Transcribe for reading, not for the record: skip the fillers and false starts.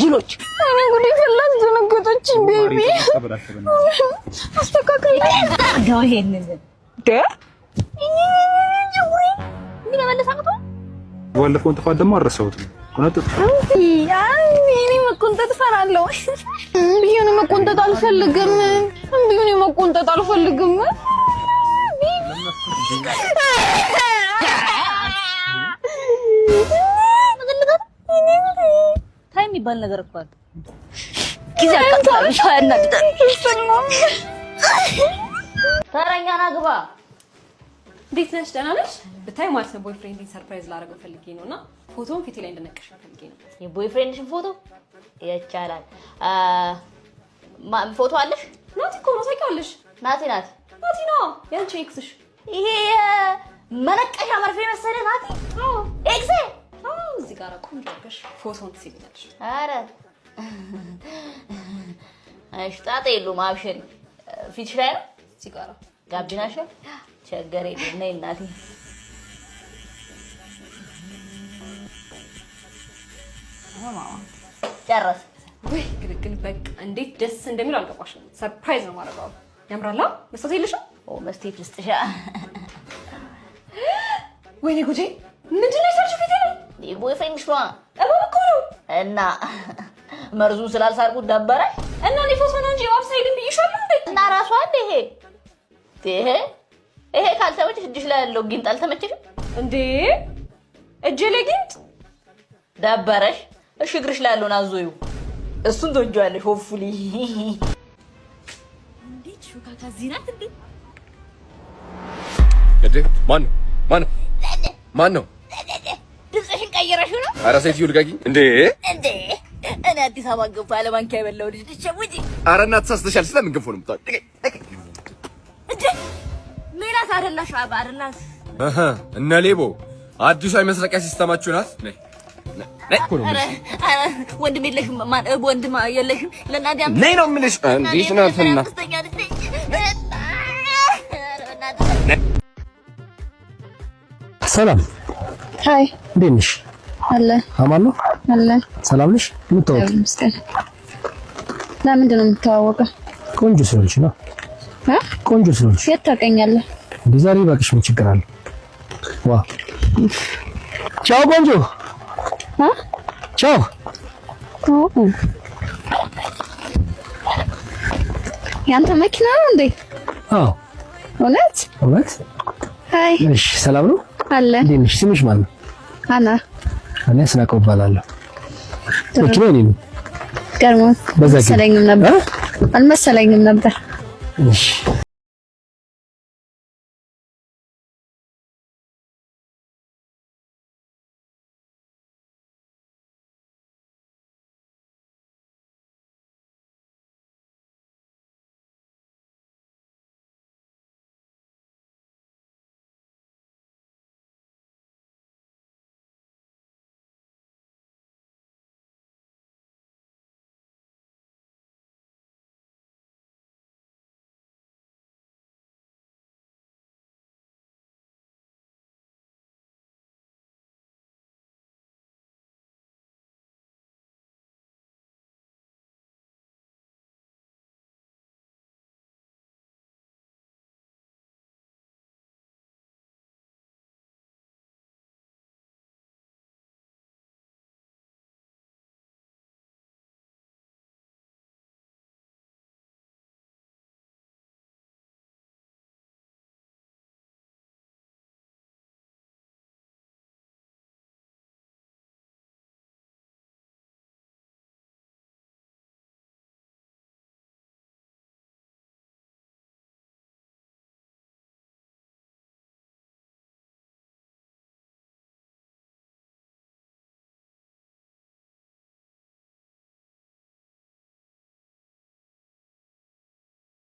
ጅሎች እኔ ጉዲ ፈላስ ደነገጠች ቤቢ አስተካክል ጋር ይሄንን ምን መለሳቀቶ ወለፈውን ጥፋት ደግሞ አረሳሁት ኮነጥ እኔ መቆንጠጥ ፈራለሁ ቢዩን መቆንጠጥ አልፈልግም ቢዩን መቆንጠጥ አልፈልግም ታይም ይባል ነገር እኮ አለ ጊዜ አቃጥላል ሻያና ታረኛ ናግባ እንዴት ነሽ ደህና ነሽ ብታይ ማለት ነው ቦይፍሬንድን ሰርፕራይዝ ላደርገው ፈልጌ ነውና ፎቶውን ፊቴ ላይ እንድነቅሽ ፈልጌ ነው የቦይፍሬንድሽን ፎቶ ይቻላል ፎቶ አለሽ ናቲ እኮ ነው ታውቂዋለሽ ናቲ ነው ያንቺ ኤክስሽ ይሄ መነቀሻ መርፌ መሰለ ናቲ ኤክስ እዚህ ጋር ቆንጆ አድርገሽ ፎቶውን ትስይልኛለሽ አረ አሽጣጤ የለውም አብሽሪ ፊትሽ ላይ ነው እዚህ ጋር ጋብናሽ ቸገር የለም ነይ እናቴ ጨረስ ወይ ግን በቃ እንዴት ደስ እንደሚል አልገባሽም ሰርፕራይዝ ነው ማድረጋው ያምራላ መስጠት የለሽም መስጠት ልስጥሻ ወይኔ ጉጂ ምንድነው የሰርሽው ፊቴ ላይ ቦይፍሬንድሽ ነው እኮ ነው እና መርዙን ስላልሳርኩት ደበረሽ እና እኔ ፎቶ ነው እንጂ ዋብሳይት ብዬሻለሁ እንዴ እና ራሷ ይሄ ካልተመቸሽ እጅሽ ላይ ያለው ጊንጥ አልተመቸሽም እንዴ እጄ ላይ ጊንጥ ደበረሽ እሺ እግርሽ ላይ ያለውን አዞዩ እሱን ትወጂዋለሽ ሆፕፉሊ እንዴት ሹካካ ዚናት እንዴ ማን ነው ድምፅሽን ቀይረሽው ነው ኧረ ሴትዮ ልጋጊኝ እንዴ እኔ አዲስ አበባ ገባ ለማንኪያ የበላው ልጅ ልትሸውጂ ኧረ እናት ተሳስተሻል ስለምን ገንፎ ነው የምታወጪው እንዴ ሜላት አይደላሽ አይደላሽ እነ ሌቦ አዲሱ የመስረቂያ ሲስተማችሁ ናት ነይ ወንድም የለሽም ወንድም የለሽም ለናዲያ ነይ ነው የምልሽ እንዴት ናትና ሰላም ሃይ እንዴት ነሽ አለ አማን ነው አለ ሰላም ነሽ የምታወቅ ለምንድን ነው የምታወቀው ቆንጆ ስለሆንሽ ነው ቆንጆ ስለሆንሽ የት ታውቀኛለህ እንዴ ዛሬ ባክሽ ምን ችግር አለ ዋ ቻው ቆንጆ ቻው ያንተ መኪና ነው እንዴ አዎ እውነት ሃይ እሺ ሰላም ነው አለ እንዴ ነሽ ስምሽ ማን ነው አና እኔ አስናቀው እባላለሁ መኪናው እኔ ገርሞት በዛ አልመሰለኝም ነበር እሺ